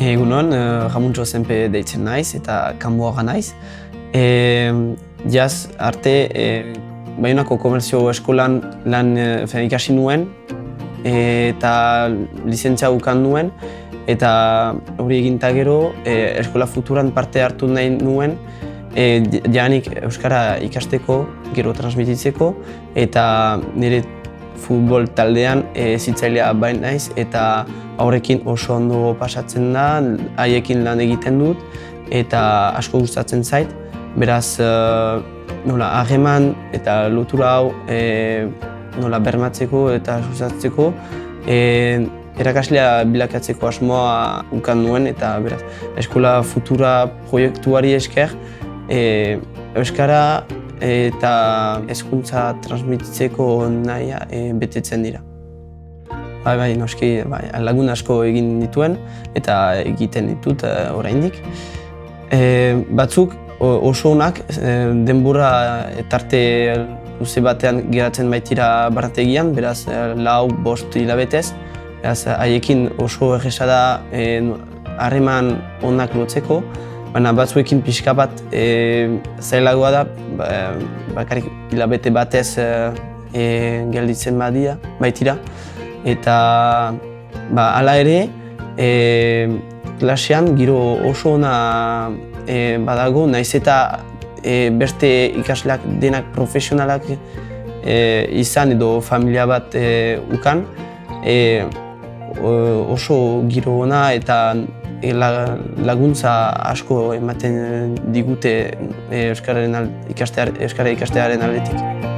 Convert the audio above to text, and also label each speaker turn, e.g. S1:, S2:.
S1: Egunon, Jamuntxo Zenpe deitzen naiz eta kanboaga naiz. Jaz arte Baionako Komertzio Eskolan lan ikasi nuen eta lizentzia ukan nuen eta hori egin eta gero Eskola Futuran parte hartu nahi nuen janik Euskara ikasteko, gero transmititzeko eta nire futbol taldean zitzailea bain naiz eta horrekin oso ondo pasatzen da, haiekin lan egiten dut eta asko gustatzen zait. Beraz, harreman eta lotura hau bermatzeko eta sustatzeko erakaslea bilakatzeko asmoa ukan nuen eta beraz, Eskola Futura proiektuari esker Euskara eta hezkuntza transmititzeko nahia betetzen dira. Bai, noski, lagun asko egin dituen eta egiten ditut oraindik. Batzuk oso onak denbora tarte luze batean geratzen baitira barategian, beraz 4-5 hilabetez. Beraz, haiekin oso erresa da harreman onak lotzeko, baina batzuekin pixka bat zailagoa da, bakarrik hilabete batez gelditzen baitira. Eta hala ere, klasean giro oso ona badago, nahiz eta beste ikasleak denak profesionalak izan edo familia bat ukan, oso giro ona eta laguntza asko ematen digute Euskara ikastearen aldetik.